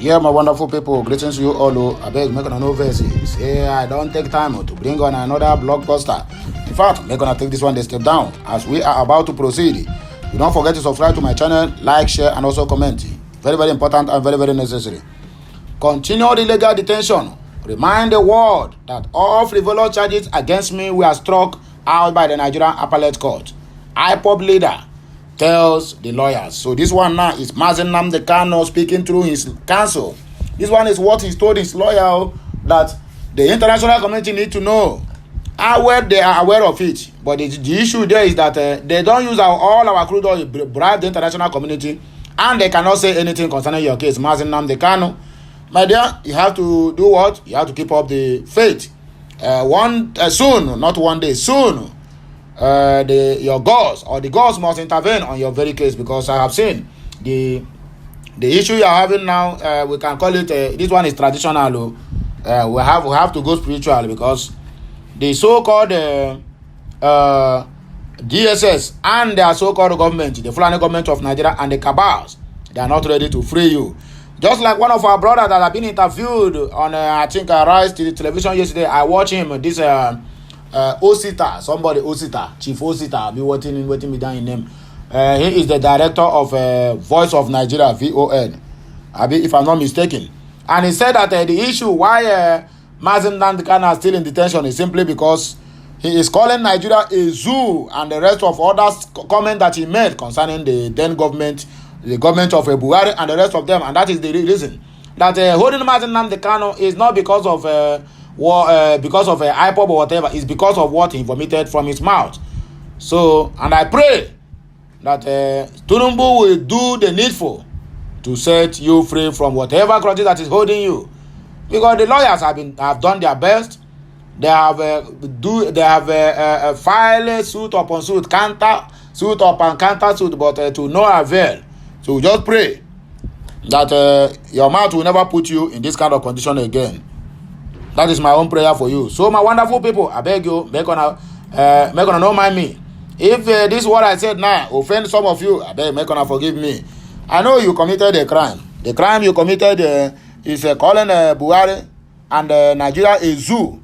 Yeah, my wonderful people, greetings to you all. I beg, make no verses. I don't take time to bring on another blockbuster. In fact, make gonna take this one a step down as we are about to proceed. You don't forget to subscribe to my channel, like, share, and also comment. Very, very important and very, very necessary. Continue the legal detention. Remind the world that all frivolous charges against me were struck out by the Nigerian Appellate Court. IPOB leader tells the lawyers. So this one now is Nnamdi Kanu speaking through his counsel. This one is what he told his lawyer that the international community need to know. They are aware of it. But the issue there is that they don't use all our crude oil to bribe the international community, and they cannot say anything concerning your case, Nnamdi Kanu. My dear, you have to do what? You have to keep up the faith. Soon, not one day, soon. Your gods or the gods must intervene on your very case, because I have seen the issue you are having now. We can call it this one is traditional. We have to go spiritual, because the so-called DSS and their so-called government, the Fulani government of Nigeria and the cabals, they are not ready to free you. Just like one of our brothers that have been interviewed on I think Rise television yesterday. I watched him. This Osita, Chief Osita, I'll be waiting me down in name. He is the director of Voice of Nigeria, VON, if I'm not mistaken. And he said that the issue why Nnamdi Kanu is still in detention is simply because he is calling Nigeria a zoo, and the rest of others comment that he made concerning the then government, the government of Buhari and the rest of them. And that is the reason that holding Nnamdi Kanu is not because of IPOB or whatever. It's because of what he vomited from his mouth. So, and I pray that Tinubu will do the needful to set you free from whatever grudge that is holding you, because the lawyers have done their best. They have filed suit upon suit, counter suit upon counter suit, but to no avail. So just pray that your mouth will never put you in this kind of condition again. That is my own prayer for you. So my wonderful people, I beg you, make gonna no mind me. If this what I said now offend some of you, I beg make gonna forgive me. I know you committed a crime. The crime you committed is calling Buhari and Nigeria a zoo,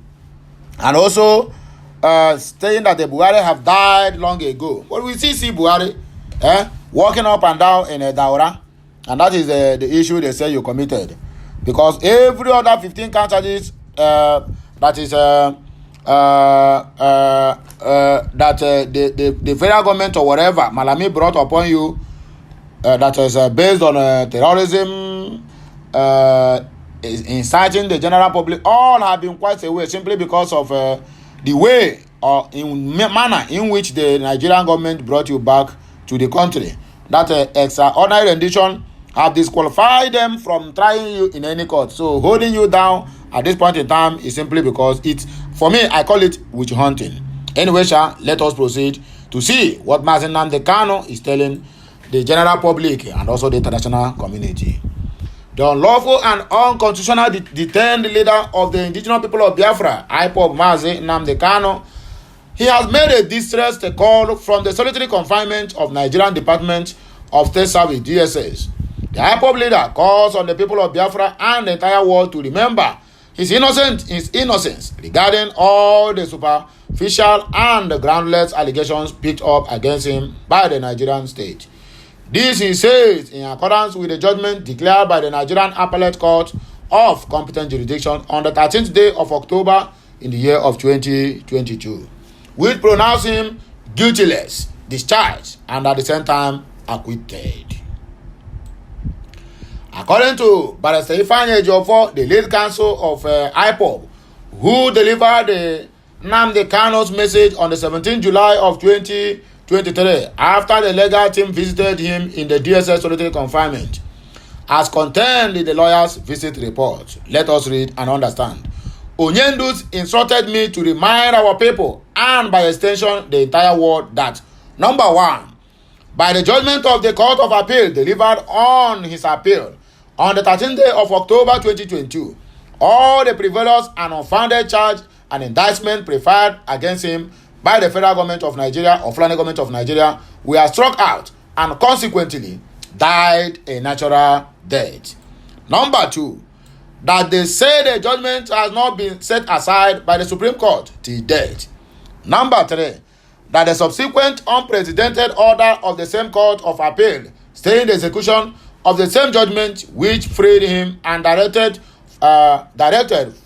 and also saying that the Buhari have died long ago. But we see Buhari walking up and down in Daura, and that is the issue they say you committed, because every other 15 count charges that is the federal government or whatever Malami brought upon you, that is based on terrorism, inciting the general public, all have been quite away simply because of the way or in manner in which the Nigerian government brought you back to the country. That extraordinary rendition have disqualified them from trying you in any court. So holding you down at this point in time is simply because it's, for me, I call it witch hunting. Anyway, let us proceed to see what Nnamdi Kanu is telling the general public and also the international community. The unlawful and unconstitutional detained leader of the indigenous people of Biafra, IPOB Nnamdi Kanu, he has made a distress call from the solitary confinement of Nigerian Department of State Service, DSS. The IPOB leader calls on the people of Biafra and the entire world to remember his innocence regarding all the superficial and groundless allegations picked up against him by the Nigerian state. This, he says, in accordance with the judgment declared by the Nigerian Appellate Court of competent jurisdiction on the 13th day of October in the year of 2022, which pronounced him guiltless, discharged, and at the same time acquitted. According to Barrister Ifeanyi Ejiofor, the lead counsel of IPOB, who delivered the Nnamdi Kanu's message on the 17th July of 2023 after the legal team visited him in the DSS solitary confinement, as contained in the lawyer's visit report. Let us read and understand. Onyendus instructed me to remind our people, and by extension the entire world, that number one, by the judgment of the Court of Appeal delivered on his appeal on the 13th day of October 2022, all the frivolous and unfounded charge and indictment preferred against him by the federal government of Nigeria or Fulani government of Nigeria were struck out and consequently died a natural death. Number 2, that they say the judgment has not been set aside by the Supreme Court till date. Number 3, that the subsequent unprecedented order of the same Court of Appeal staying the execution of the same judgment which freed him and directed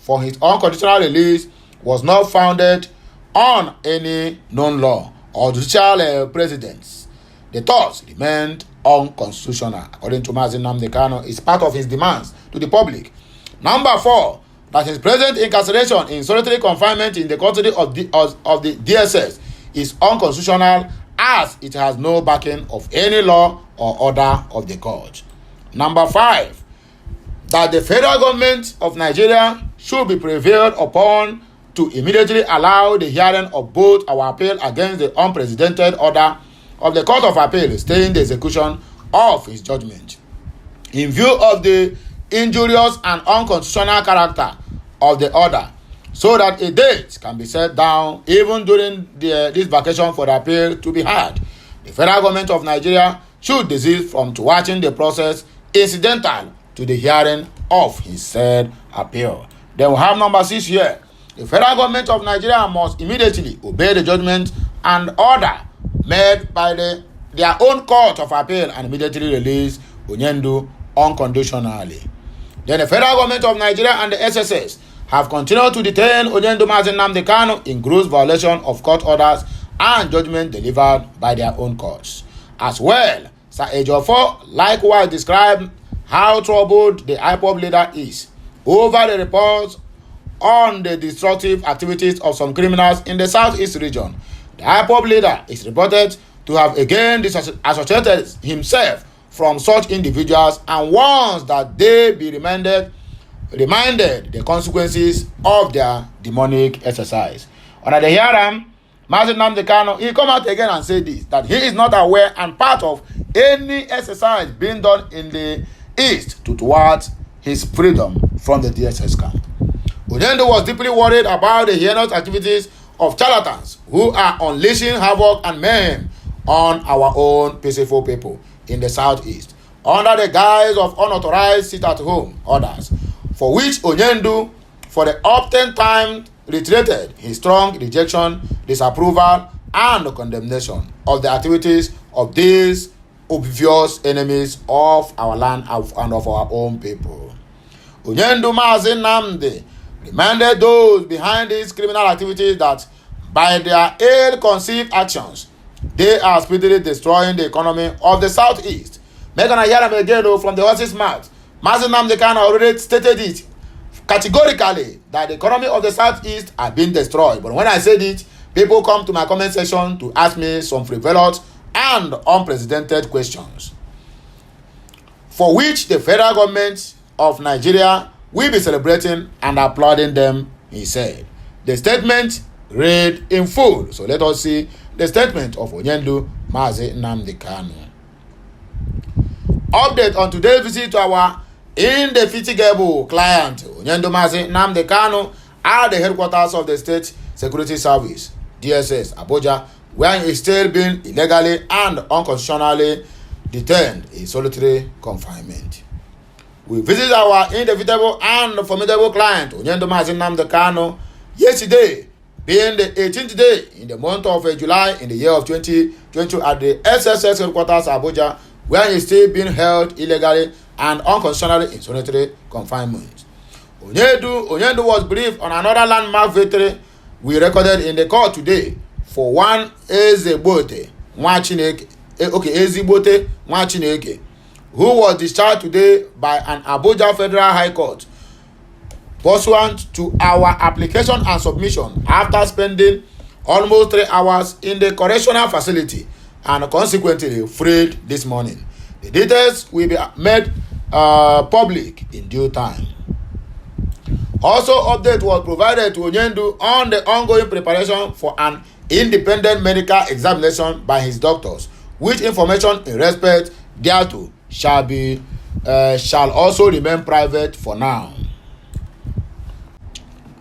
for his unconditional release was not founded on any known law or judicial precedents. The thoughts remained unconstitutional, according to Mazi Nnamdi Kanu. Is part of his demands to the public. Number 4, that his present incarceration in solitary confinement in the custody of the DSS is unconstitutional, as it has no backing of any law or order of the court. Number 5, that the federal government of Nigeria should be prevailed upon to immediately allow the hearing of both our appeal against the unprecedented order of the Court of Appeal staying the execution of his judgment. In view of the injurious and unconstitutional character of the order, so that a date can be set down even during this vacation for the appeal to be had, the federal government of Nigeria should desist from thwarting the process incidental to the hearing of his said appeal. Then we have number 6 here. The federal government of Nigeria must immediately obey the judgment and order made by their own Court of Appeal and immediately release Onyendu unconditionally. Then the federal government of Nigeria and the SSS have continued to detain Onyendu Mazi Nnamdi Kanu in gross violation of court orders and judgment delivered by their own courts. As well, Sir Ejiofor likewise described how troubled the IPOB leader is over the reports on the destructive activities of some criminals in the southeast region. The IPOB leader is reported to have again disassociated himself from such individuals and wants that they be reminded the consequences of their demonic exercise. Under the hearing, Mazi Nnamdi Kanu, he come out again and say this, that he is not aware and part of any exercise being done in the east to thwart his freedom from the DSS camp. Onyendu was deeply worried about the heinous activities of charlatans who are unleashing havoc and mayhem on our own peaceful people in the southeast under the guise of unauthorized sit-at-home orders, for which Onyendu, for the often time, reiterated his strong rejection, disapproval, and condemnation of the activities of these obvious enemies of our land and of our own people. Onyendu Mazi Nnamdi reminded those behind these criminal activities that by their ill-conceived actions, they are speedily destroying the economy of the southeast. Make an hear him again from the horse's mouth. Mazi Nnamdi Kanu already stated it categorically that the economy of the southeast has been destroyed. But when I said it, people come to my comment section to ask me some frivolous and unprecedented questions, for which the federal government of Nigeria will be celebrating and applauding them, he said. The statement read in full. So let us see the statement of Onyendu Mazi Nnamdi Kanu. Update on today's visit to our indefatigable client, Onyendu Mazi Nnamdi Kanu, at the headquarters of the State Security Service, DSS, Abuja, where he is still being illegally and unconstitutionally detained in solitary confinement. We visit our indefatigable and formidable client, Onyendu Mazi Nnamdi Kanu, yesterday, being the 18th day in the month of July in the year of 2020 at the SSS headquarters, Abuja, where he is still being held illegally and unconstitutionally in solitary confinement. Onyendu was briefed on another landmark victory we recorded in the court today for one Ezigbote Nwachineke, who was discharged today by an Abuja Federal High Court pursuant to our application and submission after spending almost 3 hours in the correctional facility and consequently freed this morning. The details will be made public in due time. Also, update was provided to Onyendu on the ongoing preparation for an independent medical examination by his doctors, which information in respect thereto shall also remain private for now.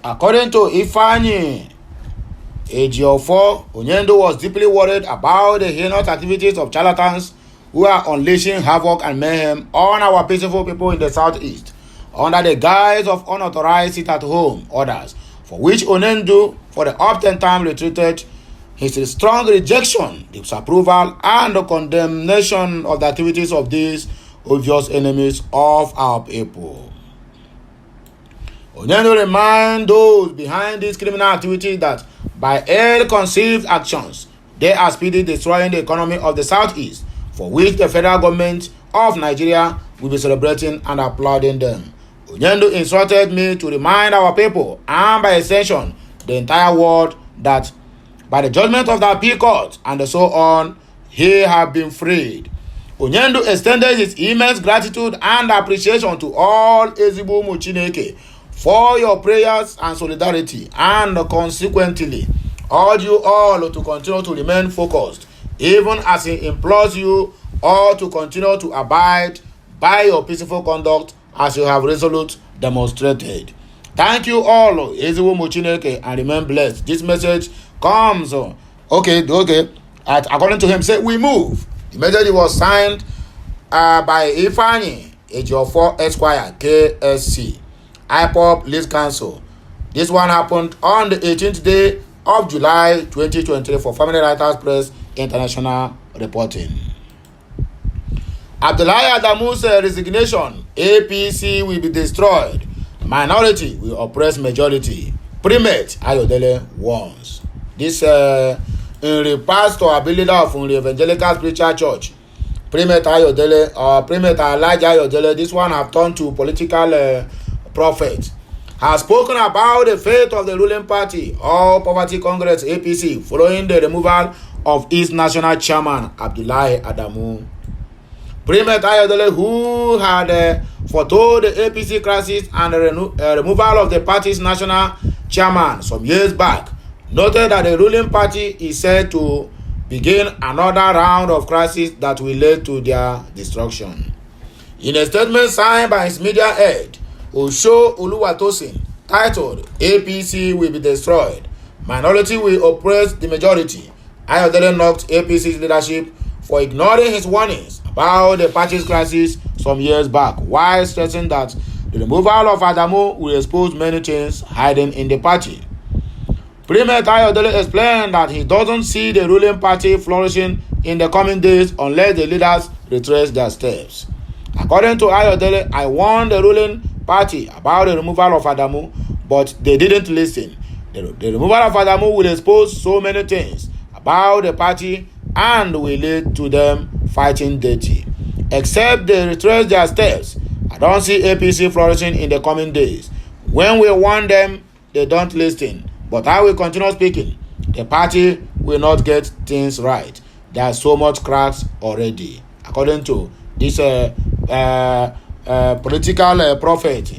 According to Ifeanyi Ejiofor, Onyendu was deeply worried about the heinous activities of charlatans who are unleashing havoc and mayhem on our peaceful people in the southeast under the guise of unauthorized sit-at-home orders, for which Onyendu, for the often time, retreated his strong rejection, disapproval, and the condemnation of the activities of these obvious enemies of our people. Onyendu remind those behind this criminal activity that by ill-conceived actions, they are speedily destroying the economy of the southeast, for which the federal government of Nigeria will be celebrating and applauding them. Onyendu instructed me to remind our people, and by extension, the entire world, that by the judgment of the appeal court and so on, he have been freed. Onyendu extended his immense gratitude and appreciation to all Ezigbo Chineke for your prayers and solidarity, and consequently urge you all to continue to remain focused, even as he implores you all to continue to abide by your peaceful conduct as you have resolute demonstrated. Thank you all, Ezigbo Chineke, and remain blessed. This message comes, according to him, say we move. The message was signed by Ifeanyi Ejiofor Esquire, KSC, IPOB List Council. This one happened on the 18th day of July 2023 for Family Writers Press International reporting. Abdullahi Adamu's resignation, APC will be destroyed, minority will oppress majority, Primate Ayodele warns. This in pastor ability of the Evangelical Spiritual Church, Primate Ayodele or Primate Elijah Ayodele, this one have turned to political prophet, has spoken about the fate of the ruling party, All Poverty Congress APC, following the removal of its national chairman Abdullahi Adamu. Primate Ayodele, who had foretold the APC crisis and the removal of the party's national chairman some years back, noted that the ruling party is said to begin another round of crisis that will lead to their destruction. In a statement signed by his media head, Osho Oluwatosin, titled APC will be destroyed, minority will oppress the majority, Ayodele knocked APC's leadership for ignoring his warnings about the party's crisis some years back, while stressing that the removal of Adamu will expose many things hiding in the party. Primate Ayodele explained that he doesn't see the ruling party flourishing in the coming days unless the leaders retrace their steps. According to Ayodele, I warned the ruling party about the removal of Adamu, but they didn't listen. The removal of Adamu will expose so many things about the party and will lead to them fighting dirty. Except they retrace their steps, I don't see APC flourishing in the coming days. When we warn them, they don't listen. But I will continue speaking. The party will not get things right. There are so much cracks already. According to this political prophet,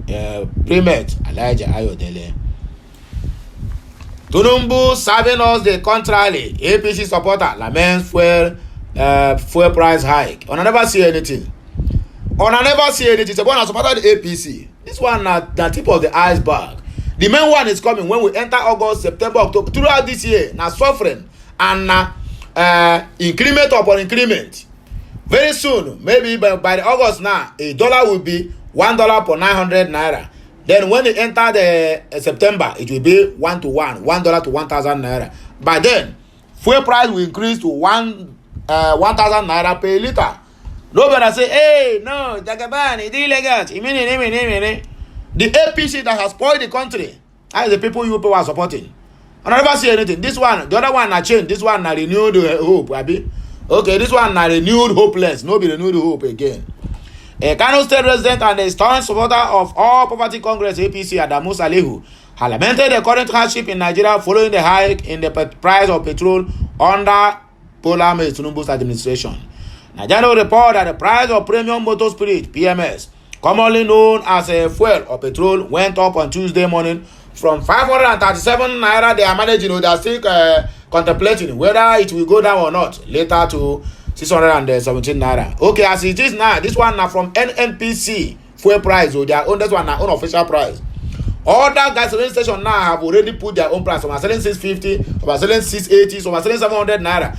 Primate Elijah Ayodele. Tinubu serving us the contrary. APC supporter laments fuel price hike. I never see anything. The one that supported the APC. This one na tip of the iceberg. The main one is coming when we enter August, September, October. Throughout this year, na suffering and increment upon increment. Very soon, maybe by the August now, a dollar will be $1 per 900 naira. Then when they enter the September, it will be 1 to 1, $1 to 1,000 naira. By then, fuel price will increase to 1,000 naira per liter. Nobody say, hey, no, Jagaban, it's illegal. The APC that has spoiled the country, and the people you people are supporting. I never see anything. This one, the other one, na change. This one, na renewed hope. Okay, this one, na renewed hopeless. No be renewed hope again. A Kanu state resident and a staunch supporter of All Poverty Congress APC, Adamu Salihu, had lamented the current hardship in Nigeria following the hike in the price of petrol under Bola Tinubu's administration. Nigeria report that the price of premium motor spirit (PMS), commonly known as a fuel or petrol, went up on Tuesday morning from 537 naira. They are managing, they are still contemplating whether it will go down or not later to 617 naira. Okay, as it is now, this one now from NNPC fuel price, or their own, this one now unofficial price. Other gasoline stations now have already put their own price. Some are selling 650, some are selling 680, some are selling 700 naira.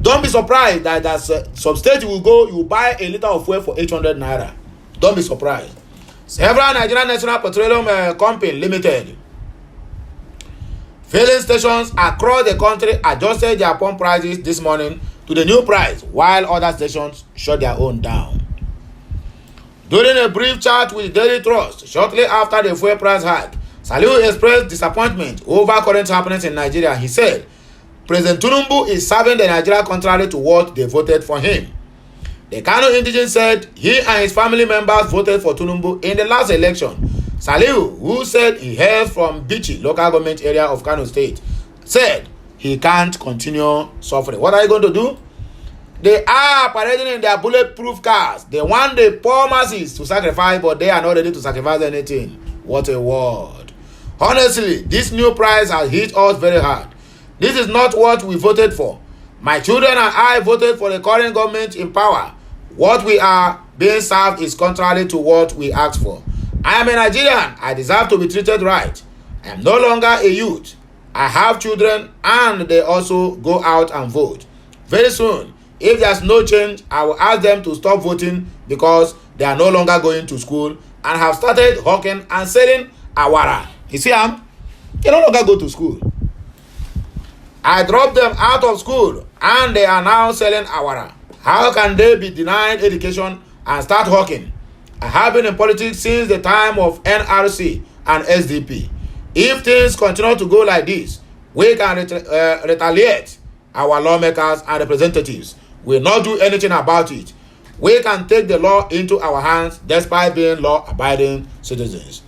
Don't be surprised that some state will go, you buy a liter of fuel for 800 naira. Don't be surprised. Several Nigerian National Petroleum Company Limited filling stations across the country adjusted their pump prices this morning to the new price, while other stations shut their own down. During a brief chat with Daily Trust shortly after the fuel price hike, Salihu expressed disappointment over current happenings in Nigeria. He said, President Tinubu is serving the Nigeria contrary to what they voted for him. The Kanu indigene said he and his family members voted for Tinubu in the last election. Salihu, who said he hails from Bichi local government area of Kanu State, said he can't continue suffering. What are you going to do? They are parading in their bulletproof cars. They want the poor masses to sacrifice, but they are not ready to sacrifice anything. What a word. Honestly, this new price has hit us very hard. This is not what we voted for. My children and I voted for the current government in power. What we are being served is contrary to what we asked for. I am a Nigerian. I deserve to be treated right. I am no longer a youth. I have children and they also go out and vote. Very soon, if there's no change, I will ask them to stop voting because they are no longer going to school and have started hawking and selling awara. You see, they no longer go to school. I dropped them out of school and they are now selling awara. How can they be denied education and start hawking? I have been in politics since the time of NRC and SDP. If things continue to go like this, we can retaliate. Our lawmakers and representatives will not do anything about it. We can take the law into our hands despite being law-abiding citizens.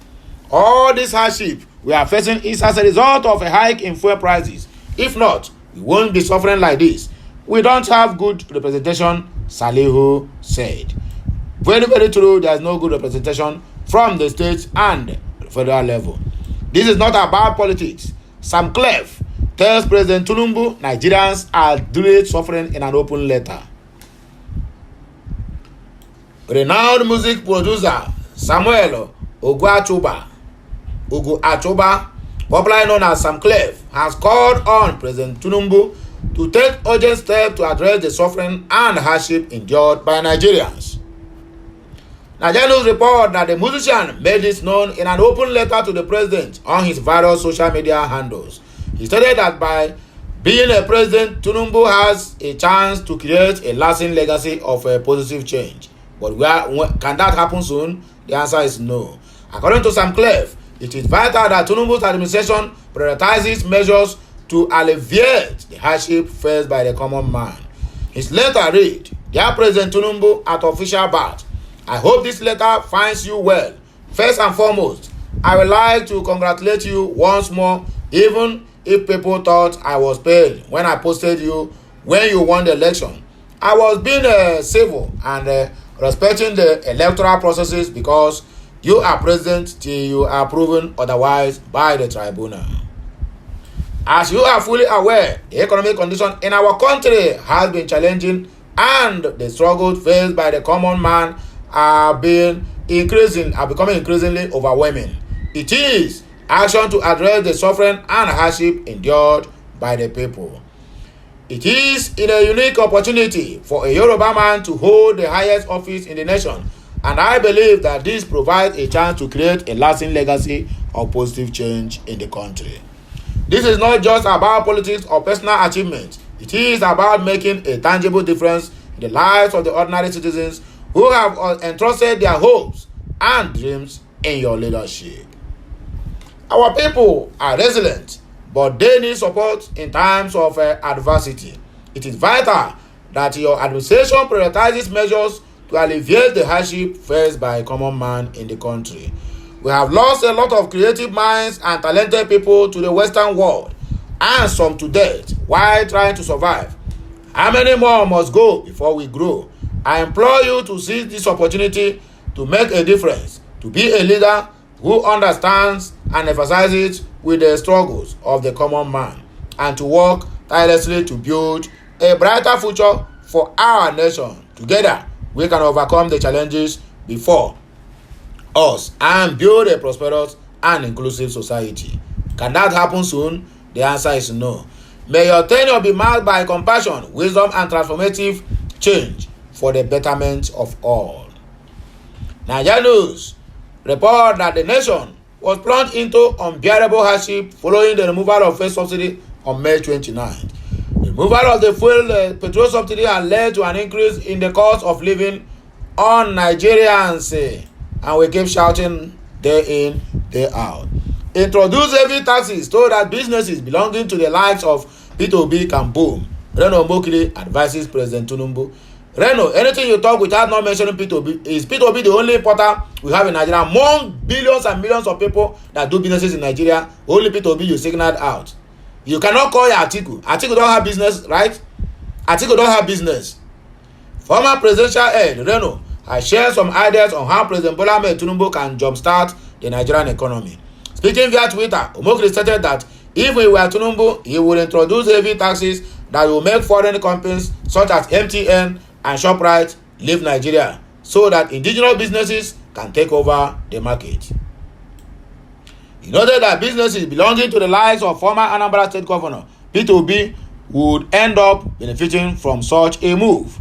All this hardship we are facing is as a result of a hike in fuel prices. If not, we won't be suffering like this. We don't have good representation, Salihu said. Very, very true. There is no good representation from the state and federal level. This is not about politics. Sam Clef tells President Tinubu Nigerians are duly suffering in an open letter. Renowned music producer Samuel Oguachuba, popularly known as Sam Clef, has called on President Tinubu to take urgent steps to address the suffering and hardship endured by Nigerians. Nigerian News report that the musician made this known in an open letter to the president on his various social media handles. He stated that by being a president, Tinubu has a chance to create a lasting legacy of a positive change. But can that happen soon? The answer is no. According to Sam Clef, it is vital that Tinubu's administration prioritizes measures to alleviate the hardship faced by the common man. His letter read, Dear President Tinubu at official bat, I hope this letter finds you well. First and foremost, I would like to congratulate you once more, even if people thought I was pale when I posted you when you won the election. I was being civil and respecting the electoral processes because you are president till you are proven otherwise by the tribunal. As you are fully aware, the economic condition in our country has been challenging and the struggles faced by the common man are becoming increasingly overwhelming. It is action to address the suffering and hardship endured by the people. It is a unique opportunity for a Yoruba man to hold the highest office in the nation, and I believe that this provides a chance to create a lasting legacy of positive change in the country. This is not just about politics or personal achievements. It is about making a tangible difference in the lives of the ordinary citizens who have entrusted their hopes and dreams in your leadership. Our people are resilient, but they need support in times of adversity. It is vital that your administration prioritizes measures to alleviate the hardship faced by a common man in the country. We have lost a lot of creative minds and talented people to the Western world, and some to death while trying to survive. How many more must go before we grow? I implore you to seize this opportunity to make a difference, to be a leader who understands and emphasizes with the struggles of the common man, and to work tirelessly to build a brighter future for our nation. Together, we can overcome the challenges before us and build a prosperous and inclusive society. Can that happen soon? The answer is no. May your tenure be marked by compassion, wisdom, and transformative change for the betterment of all. Nigeria News report that the nation was plunged into unbearable hardship following the removal of fuel subsidy on May 29th. The removal of the fuel petrol subsidy has led to an increase in the cost of living on Nigerians, and we keep shouting day in, day out. Introduce heavy taxes so that businesses belonging to the likes of P2B can boom. Reno Mokili advises President Tinubu. Reno, anything you talk without not mentioning P2B, is P2B the only importer we have in Nigeria? Among billions and millions of people that do businesses in Nigeria, only P2B you signaled out. You cannot call your Atiku. Atiku don't have business, right? Atiku don't have business. Former presidential head Reno has shared some ideas on how President Bola Ahmed Tinubu can jumpstart the Nigerian economy. Speaking via Twitter, Omokri stated that if we were Tinubu, he would introduce heavy taxes that will make foreign companies such as MTN and ShopRite leave Nigeria so that indigenous businesses can take over the market. He noted that businesses belonging to the likes of former Anambra State Governor P2B would end up benefiting from such a move.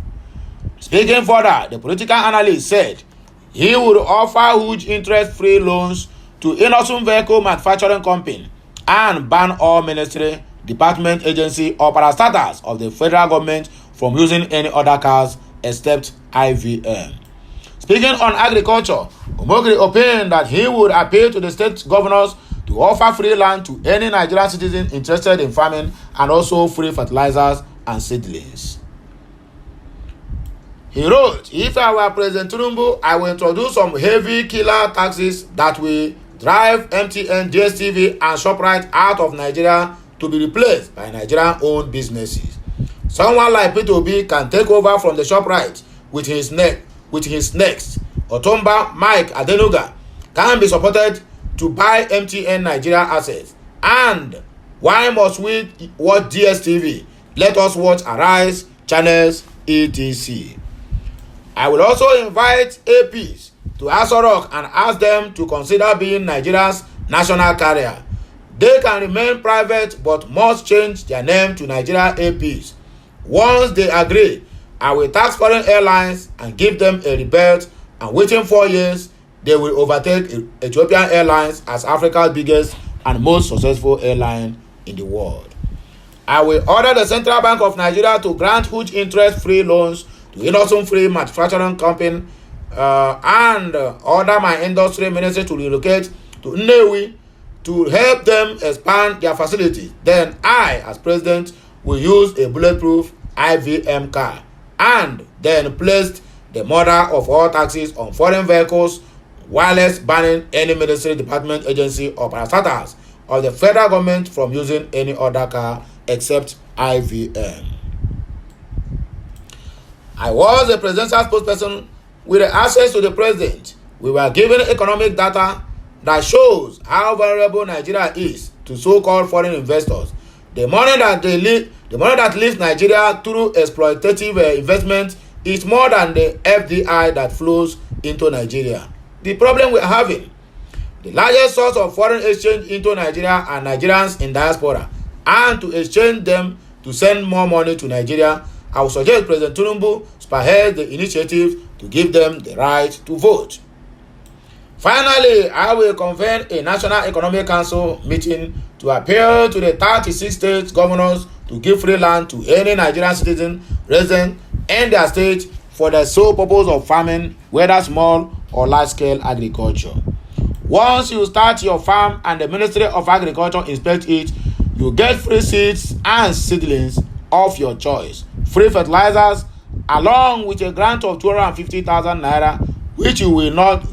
Speaking further, the political analyst said he would offer huge interest-free loans to innocent vehicle manufacturing company and ban all ministry, department, agency, or parastatals of the federal government from using any other cars except IVM. Speaking on agriculture, Omokri opined that he would appeal to the state governors to offer free land to any Nigerian citizen interested in farming and also free fertilizers and seedlings. He wrote, if I were President Tinubu, I will introduce some heavy killer taxes that will drive MTN, DSTV, and ShopRite out of Nigeria to be replaced by Nigerian-owned businesses. Someone like P2B can take over from the ShopRite with his next. Otumba Mike Adenuga can be supported to buy MTN Nigeria assets. And why must we watch DSTV? Let us watch Arise, Channels, etc. I will also invite APs to Aso Rock and ask them to consider being Nigeria's national carrier. They can remain private but must change their name to Nigeria APs. Once they agree, I will tax foreign airlines and give them a rebate, and within 4 years, they will overtake Ethiopian Airlines as Africa's biggest and most successful airline in the world. I will order the Central Bank of Nigeria to grant huge interest-free loans to innocent-free manufacturing company and order my industry ministry to relocate to Nnewi to help them expand their facilities. Then I, as president, will use a bulletproof IVM car and then placed the mother of all taxes on foreign vehicles, whilst banning any ministry, department, agency, or parastatals of the federal government from using any other car except IVM. I was a presidential spokesperson with access to the president. We were given economic data that shows how vulnerable Nigeria is to so-called foreign investors. The money that leaves Nigeria through exploitative investment is more than the FDI that flows into Nigeria. The problem we are having, the largest source of foreign exchange into Nigeria are Nigerians in diaspora, and to exchange them to send more money to Nigeria, I would suggest President Tinubu spearhead the initiative to give them the right to vote. Finally, I will convene a National Economic Council meeting to appeal to the 36 state governors to give free land to any Nigerian citizen resident in their state for the sole purpose of farming, whether small or large-scale agriculture. Once you start your farm and the Ministry of Agriculture inspects it, you get free seeds and seedlings of your choice, free fertilizers, along with a grant of 250,000 naira, which you will not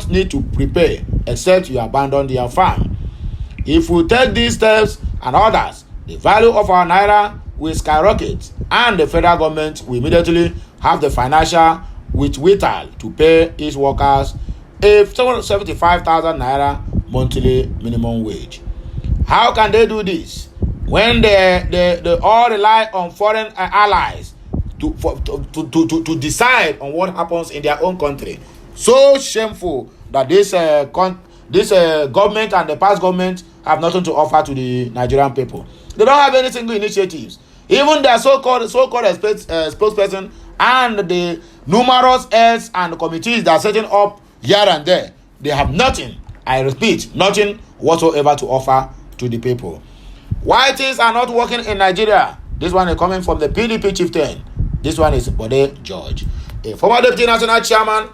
need to prepay except you abandon your farm. If we take these steps and others, the value of our naira will skyrocket, and the federal government will immediately have the financial wherewithal to pay its workers a 75,000 naira monthly minimum wage. How can they do this when they all rely on foreign allies to decide on what happens in their own country? So shameful that this government and the past government have nothing to offer to the Nigerian people. They don't have any single initiatives. Even their so-called spokesperson and the numerous heads and committees that are setting up here and there, they have nothing, I repeat, nothing whatsoever to offer to the people. Why things are not working in Nigeria? This one is coming from the PDP chieftain. This one is Bode George, a former deputy national chairman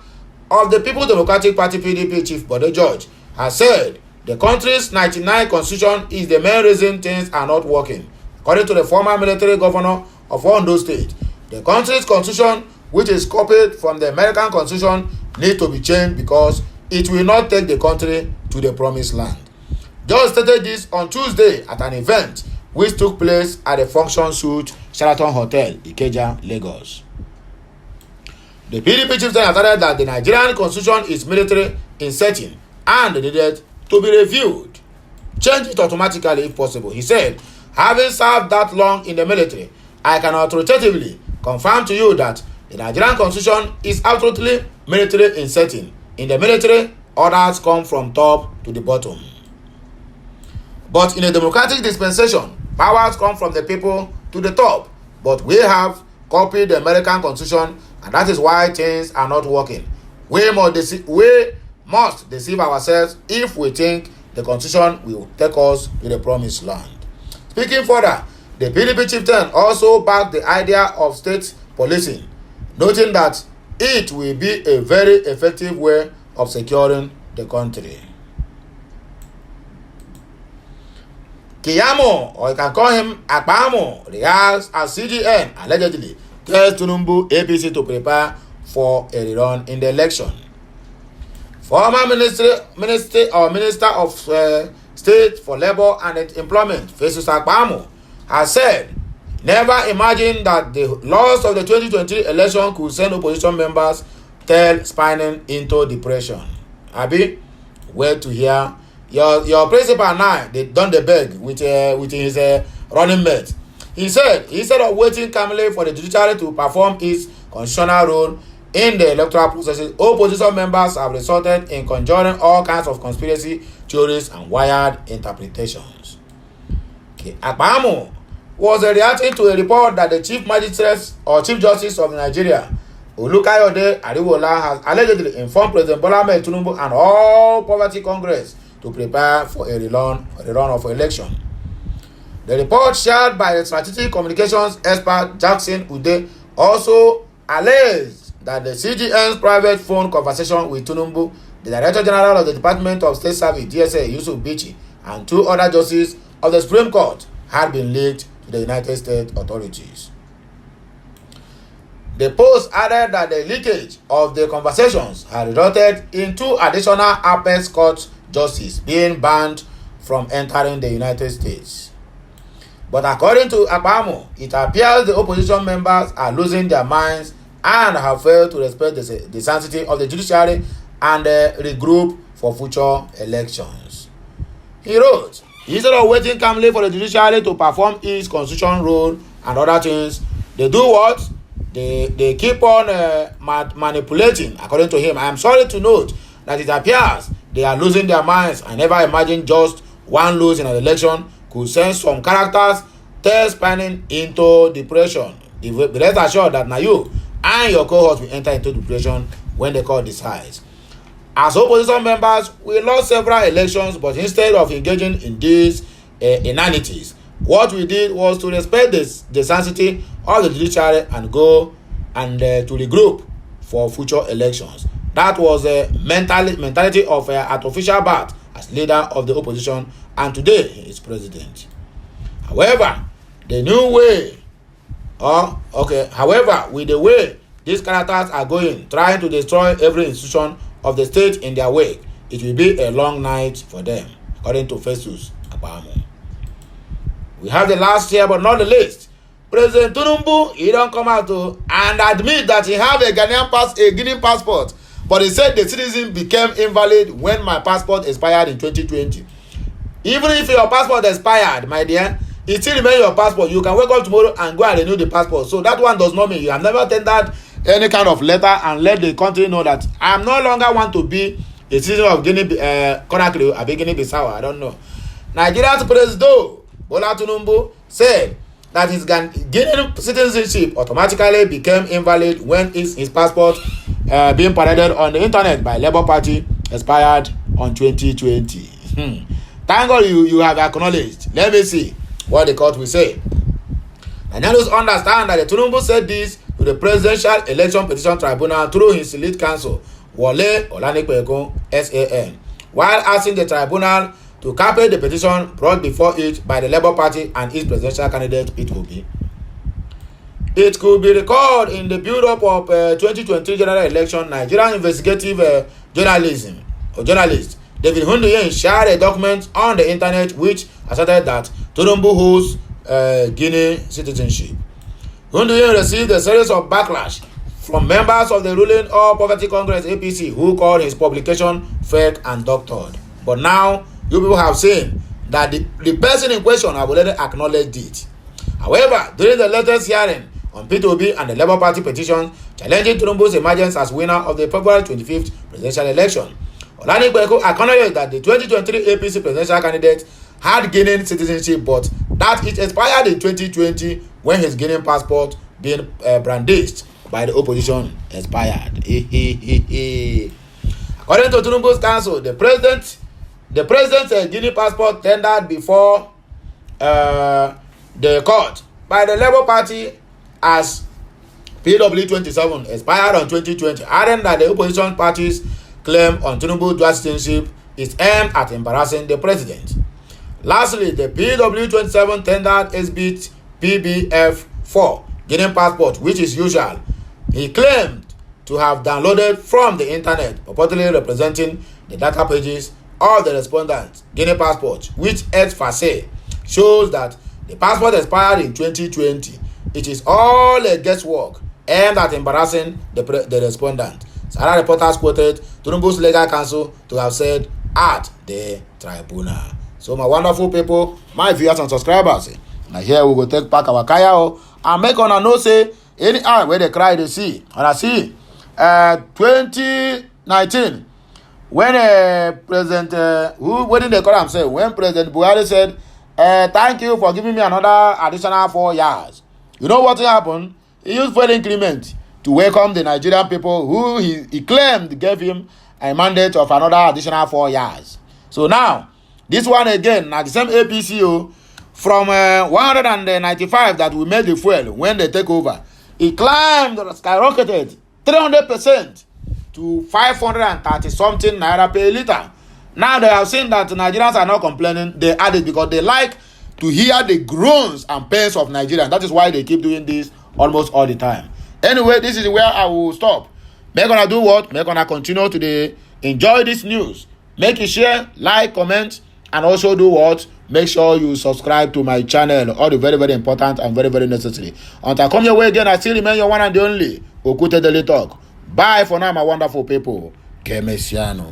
of the People's Democratic Party PDP. Chief Bode George has said the country's 99 constitution is the main reason things are not working. According to the former military governor of Ondo State, the country's constitution, which is copied from the American constitution, needs to be changed because it will not take the country to the promised land. George stated this on Tuesday at an event which took place at the Function Suite Sheraton Hotel, Ikeja, Lagos. The PDP chieftain has added that the Nigerian constitution is military in setting and needed to be reviewed. Change it automatically if possible. He said, having served that long in the military, I can authoritatively confirm to you that the Nigerian constitution is absolutely military in setting. In the military, orders come from top to the bottom. But in a democratic dispensation, powers come from the people to the top. But we have copied the American constitution, and that is why things are not working. We must deceive ourselves if we think the constitution will take us to the promised land. Speaking further, the PDP chieftain also backed the idea of state policing, noting that it will be a very effective way of securing the country. Kiyamo, or you can call him Akpamo, reacts as CGN allegedly tells Tinubu APC to prepare for a rerun in the election. Former Minister of State for Labor and Employment, Festus Akpamo, has said, never imagined that the loss of the 2023 election could send opposition members tail-spinning into depression. Abi, wait to hear. Your principal now, they done the beg with his running mate. He said, instead of waiting calmly for the judiciary to perform its constitutional role in the electoral processes, opposition members have resorted in conjuring all kinds of conspiracy theories and wired interpretations. Akpamo was reacting to a report that the Chief Magistrate or Chief Justice of Nigeria, Olukayode Ariwola, has allegedly informed President Bola Ahmed Tinubu and all Poverty Congress to prepare for a rerun of election. The report shared by the strategic communications expert Jackson Ude also alleged that the CGN's private phone conversation with Tinubu, the Director General of the Department of State Service DSA Yusuf Bichi, and two other justices of the Supreme Court had been leaked to the United States authorities. The post added that the leakage of the conversations had resulted in two additional Apex Court justices being banned from entering the United States. But according to Akpamo, it appears the opposition members are losing their minds and have failed to respect the sanctity of the judiciary and regroup for future elections. He wrote, instead of waiting calmly for the judiciary to perform its constitutional role and other things, they do what? They keep on manipulating. According to him, I am sorry to note that it appears they are losing their minds. I never imagined just one lose in an election could send some characters tail-spinning into depression. Be rest assured that now you and your cohorts will enter into depression when the court decides. As opposition members, we lost several elections, but instead of engaging in these inanities, what we did was to respect the sanctity of the judiciary and go and to regroup for future elections. That was a mentality of artificial birth as leader of the opposition, and today he is president. However, with the way these characters are going, trying to destroy every institution of the state in their wake, it will be a long night for them, according to Festus Akpamo. We have the last here, but not the least. President Tinubu, he don't come out and admit that he have a Guinean passport, but he said the citizen became invalid when my passport expired in 2020. Even if your passport expired, my dear, it still remains your passport. You can wake up tomorrow and go and renew the passport. So that one does not mean you have never tendered any kind of letter and let the country know that I am no longer want to be a citizen of Guinea-Bissau. I don't know. Nigeria's president, Bola Tinubu, said that his Guinean citizenship automatically became invalid when his passport being paraded on the internet by Labour Party expired on 2020. Thank God you have acknowledged. Let me see what the court will say. And let us understand that the Tinubu said this to the Presidential Election Petition Tribunal through his lead counsel, Wole Olanipekun, SAN, while asking the tribunal to cancel the petition brought before it by the Labour Party and its presidential candidate, It could be recalled in the build-up of 2023 general election, Nigerian investigative journalist David Hundeyin shared a document on the internet which asserted that Tinubu holds Guinea citizenship. Hundeyin received a series of backlash from members of the ruling All Poverty Congress APC who called his publication fake and doctored. But now, you people have seen that the person in question have already acknowledged it. However, during the latest hearing on P2B and the Labour Party petition challenging Tinubu's emergence as winner of the February 25th presidential election, Olanipekun acknowledged that the 2023 APC presidential candidate had Guinean citizenship, but that it expired in 2020 when his Guinean passport being brandished by the opposition expired. According to Tinubu's counsel, the president's Guinea passport tendered before the court by the Labour Party as PW27 expired on 2020, adding that the opposition party's claim on Tinubu's dual citizenship is aimed at embarrassing the president. Lastly, the PW27 tendered SB PBF4 Guinean passport, which is usual. He claimed to have downloaded from the internet, purportedly representing the data pages of the respondent's Guinea passport, which ex face shows that the passport expired in 2020. It is all a guesswork aimed at embarrassing the respondent. Sarah reporters quoted Tinubu's legal counsel to have said at the tribunal. So my wonderful people, my viewers and subscribers, now here we go take back our kaya and make on a no say any eye where they cry they see. And I see 2019 when President what did they call him say when President Buhari said thank you for giving me another additional 4 years. You know what happened? He used fuel increment to welcome the Nigerian people who he claimed gave him a mandate of another additional 4 years. So now, this one again, now the same APCO, from 195 that we made the fuel when they take over, it climbed, skyrocketed 300% to 530 something naira per liter. Now they have seen that Nigerians are not complaining. They added because they like to hear the groans and pains of Nigerians. That is why they keep doing this almost all the time. Anyway, this is where I will stop. Make gonna do what? Make gonna continue today. Enjoy this news. Make it share, like, comment, and also do what? Make sure you subscribe to my channel. All the very, very important and very, very necessary. Until I come your way again, I still remain your one and the only Okute Daily Talk. Bye for now, my wonderful people. Kemesiano.